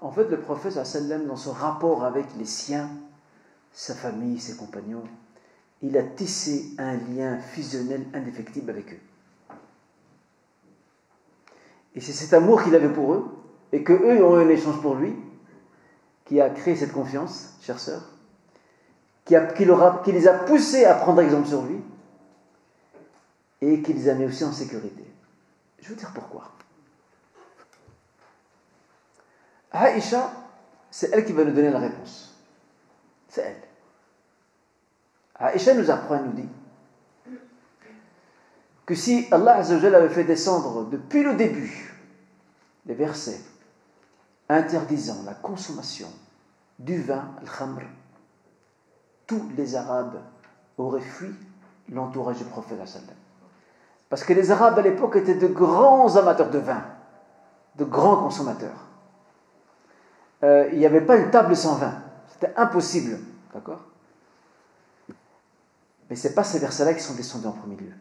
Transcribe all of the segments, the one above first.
En fait, le prophète sallam, dans son rapport avec les siens, sa famille, ses compagnons, il a tissé un lien fusionnel indéfectible avec eux. Et c'est cet amour qu'il avait pour eux, et qu'eux ont eu un échange pour lui, qui a créé cette confiance, chère sœur, qui les a poussés à prendre exemple sur lui, et qui les a mis aussi en sécurité. Je vais vous dire pourquoi. Aïcha, c'est elle qui va nous donner la réponse. C'est elle. Aïcha nous apprend, elle nous dit que si Allah Azza wa Jalla avait fait descendre depuis le début les versets interdisant la consommation du vin, al-khamr, tous les Arabes auraient fui l'entourage du prophète sallam. Parce que les Arabes à l'époque étaient de grands amateurs de vin, de grands consommateurs. Il n'y avait pas une table sans vin, c'était impossible, d'accord? Mais ce n'est pas ces versets-là qui sont descendus en premier lieu.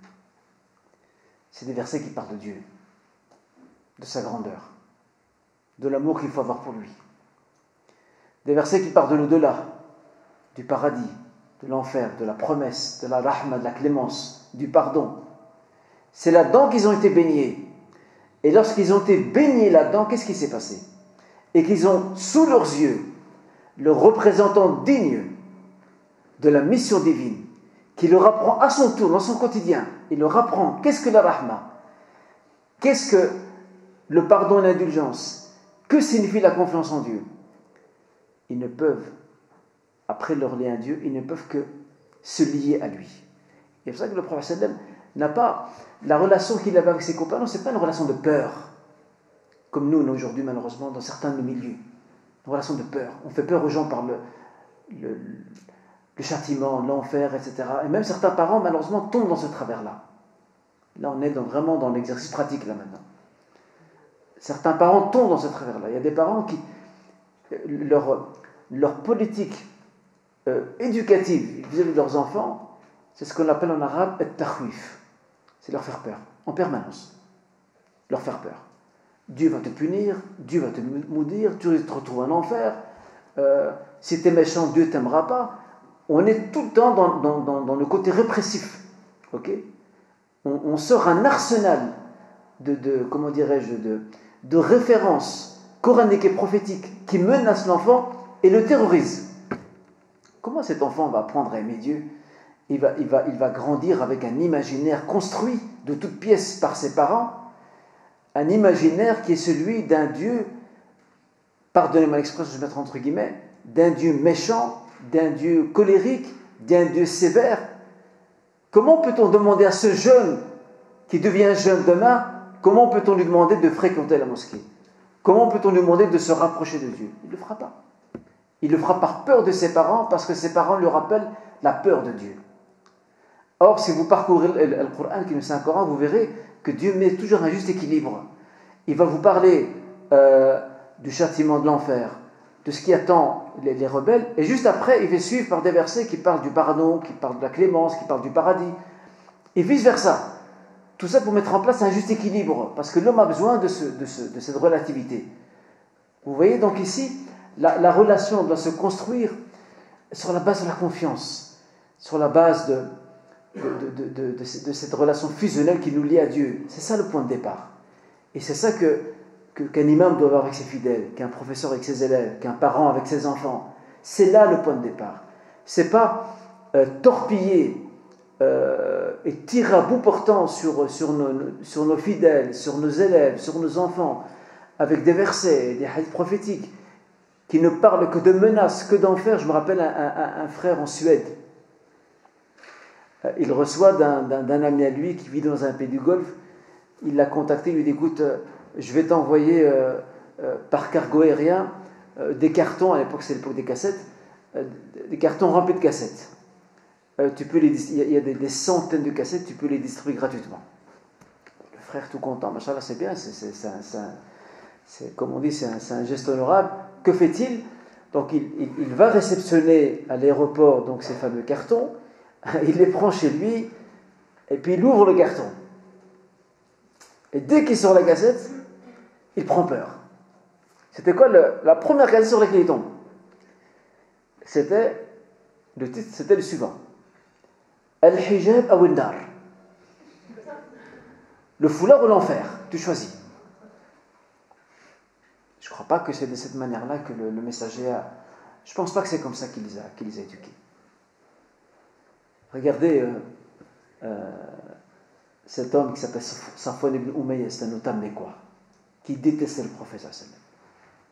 C'est des versets qui parlent de Dieu, de sa grandeur, de l'amour qu'il faut avoir pour lui. Des versets qui parlent de l'au-delà, du paradis, de l'enfer, de la promesse, de la rahma, de la clémence, du pardon. C'est là-dedans qu'ils ont été baignés. Et lorsqu'ils ont été baignés là-dedans, qu'est-ce qui s'est passé? Et qu'ils ont sous leurs yeux le représentant digne de la mission divine, qui leur apprend à son tour, dans son quotidien, il leur apprend qu'est-ce que la rahma, qu'est-ce que le pardon et l'indulgence, que signifie la confiance en Dieu. Ils ne peuvent, après leur lien à Dieu, ils ne peuvent que se lier à lui. Et c'est pour ça que le prophète sallam n'a pas, la relation qu'il avait avec ses compagnons, ce n'est pas une relation de peur, comme nous aujourd'hui malheureusement dans certains de nos milieux. Une relation de peur. On fait peur aux gens par le châtiment, l'enfer, etc. Et même certains parents malheureusement tombent dans ce travers-là. Là on est vraiment dans l'exercice pratique là maintenant. Certains parents tombent dans ce travers-là. Il y a des parents qui, leur politique éducative vis-à-vis de leurs enfants, c'est ce qu'on appelle en arabe at-takhwif. C'est leur faire peur, en permanence. Leur faire peur. Dieu va te punir, Dieu va te maudire, tu risques de te retrouver en enfer. Si tu es méchant, Dieu ne t'aimera pas. On est tout le temps dans le côté répressif. Okay? On sort un arsenal comment dirais-je, de références coraniques et prophétiques qui menacent l'enfant et le terrorisent. Comment cet enfant va apprendre à aimer Dieu? Il va grandir avec un imaginaire construit de toutes pièces par ses parents, un imaginaire qui est celui d'un Dieu, pardonnez-moi l'expression, je vais mettre entre guillemets, d'un Dieu méchant, d'un Dieu colérique, d'un Dieu sévère. Comment peut-on demander à ce jeune qui devient jeune demain, comment peut-on lui demander de fréquenter la mosquée? Comment peut-on lui demander de se rapprocher de Dieu? Il ne le fera pas. Il le fera par peur de ses parents, parce que ses parents lui rappellent la peur de Dieu. Or, si vous parcourez le Coran, qui est le Saint-Coran, vous verrez que Dieu met toujours un juste équilibre. Il va vous parler du châtiment de l'enfer, de ce qui attend les rebelles, et juste après, il fait suivre par des versets qui parlent du pardon, qui parlent de la clémence, qui parlent du paradis, et vice-versa. Tout ça pour mettre en place un juste équilibre, parce que l'homme a besoin de cette relativité. Vous voyez donc ici, la relation doit se construire sur la base de la confiance, sur la base de cette relation fusionnelle qui nous lie à Dieu. C'est ça le point de départ. Et c'est ça qu'un imam doit avoir avec ses fidèles, qu'un professeur avec ses élèves, qu'un parent avec ses enfants. C'est là le point de départ. C'est pas torpiller et tirer à bout portant sur nos fidèles, sur nos élèves, sur nos enfants, avec des versets, des hadiths prophétiques qui ne parlent que de menaces, que d'enfer. Je me rappelle un frère en Suède. Il reçoit d'un ami à lui qui vit dans un pays du Golfe. Il l'a contacté, il lui dit écoute, je vais t'envoyer par cargo aérien des cartons, à l'époque c'est l'époque des cassettes, des cartons remplis de cassettes. Il y a des centaines de cassettes, tu peux les distribuer gratuitement. Le frère tout content, machallah, c'est bien, c'est comme on dit, c'est un geste honorable. Que fait-il? Donc il va réceptionner à l'aéroport donc ces fameux cartons, il les prend chez lui, et puis il ouvre le carton. Et dès qu'il sort la cassette, il prend peur. C'était quoi la première cassette sur laquelle il tombe? Le titre, c'était le suivant. Al-hijab ou al-nar. Le foulard ou l'enfer, tu choisis. Je ne crois pas que c'est de cette manière-là que le messager a... Je ne pense pas que c'est comme ça qu'il les a éduqués. Regardez cet homme qui s'appelle Safwan ibn Umayya, c'est un notable mécois, qui détestait le prophète.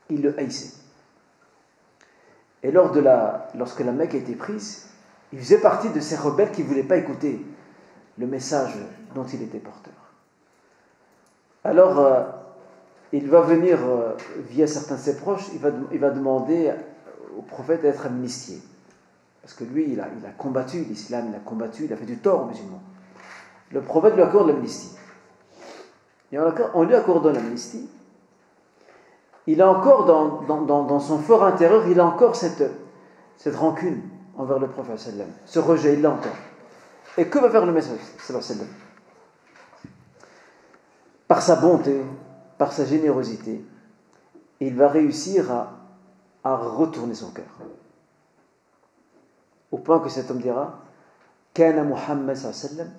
Il le haïssait. Et lorsque la Mecque a été prise, il faisait partie de ces rebelles qui ne voulaient pas écouter le message dont il était porteur. Alors, il va venir, via certains de ses proches, il va demander au prophète d'être amnistié. Parce que lui, il a combattu l'islam, il a fait du tort aux musulmans. Le prophète lui accorde l'amnistie. Et en lui accordant l'amnistie, il a encore, dans son fort intérieur, il a encore cette rancune envers le prophète sallam. Ce rejet, il l'a encore. Et que va faire le message sallam? Par sa bonté, par sa générosité, il va réussir à retourner son cœur. Au point que cet homme dira Kana Muhammad sallam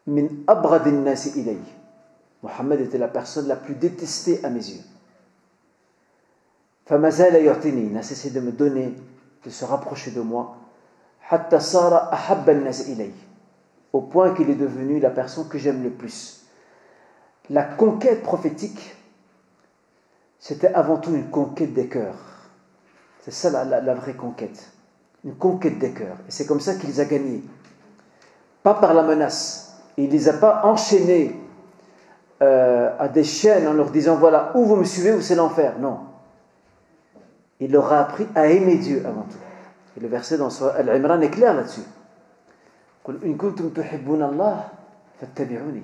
min abrad an-nas ilayhi. Muhammad était la personne la plus détestée à mes yeux. فما زال يعطيني, il n'a cessé de me donner, de se rapprocher de moi, حتى صار أحب الناس إلي, au point qu'il est devenu la personne que j'aime le plus. La conquête prophétique, c'était avant tout une conquête des cœurs. C'est ça la vraie conquête. Une conquête des cœurs. Et c'est comme ça qu'il les a gagnés. Pas par la menace. Il ne les a pas enchaînés à des chaînes en leur disant voilà, ou vous me suivez ou c'est l'enfer. Non. Il leur a appris à aimer Dieu avant tout. Et le verset dans Surah Al-Imran est clair là-dessus. قُلْ إِن كُنتُمْ تُحِبُّونَ اللَّهَ فَاتَّبِعُونِي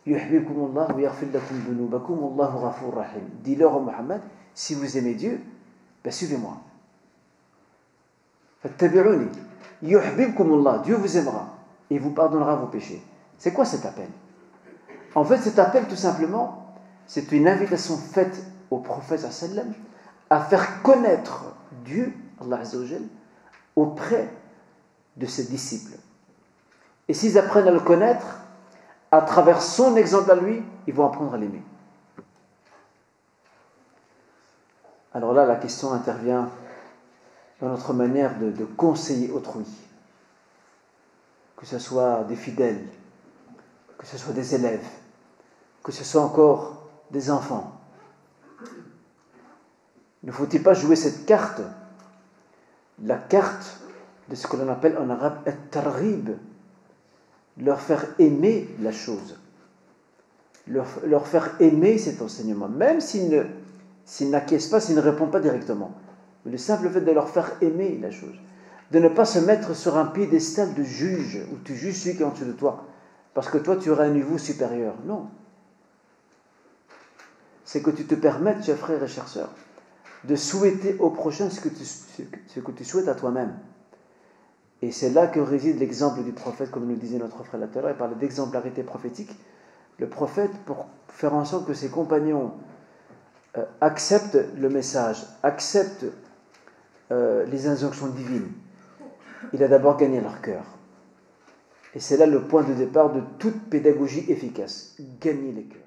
يُحْبِبْكُمُ اللَّهُ وَيَغْفِرْ لَكُمْ ذُنُوبَكُمْ وَاللَّهُ غَفُورٌ رَحِيمٌ. Dis-leur au Muhammad, si vous aimez Dieu, ben suivez-moi. فَاتَّبِعُونِي يُحْبِبْكُمُ اللَّهُ. Dieu vous aimera et vous pardonnera vos péchés. C'est quoi cet appel? En fait, cet appel, tout simplement, c'est une invitation faite au prophète sallam à faire connaître Dieu, Allah Azza wa Jal, auprès de ses disciples. Et s'ils apprennent à le connaître, à travers son exemple à lui, ils vont apprendre à l'aimer. Alors là, la question intervient dans notre manière de conseiller autrui. Que ce soit des fidèles, que ce soit des élèves, que ce soit encore des enfants. Ne faut-il pas jouer cette carte, la carte de ce que l'on appelle en arabe « at-targhib », leur faire aimer la chose, leur faire aimer cet enseignement, même s'ils n'acquiescent pas, s'ils ne répondent pas directement. Mais le simple fait de leur faire aimer la chose, de ne pas se mettre sur un piédestal de juge, où tu juges celui qui est en dessous de toi, parce que toi tu auras un niveau supérieur. Non. C'est que tu te permettes, chers frères et chères sœurs, de souhaiter au prochain ce que tu souhaites à toi-même. Et c'est là que réside l'exemple du prophète, comme nous disait notre frère tout à l'heure. Il parlait d'exemplarité prophétique. Le prophète, pour faire en sorte que ses compagnons acceptent le message, acceptent les injonctions divines, il a d'abord gagné leur cœur. Et c'est là le point de départ de toute pédagogie efficace. Gagner les cœurs.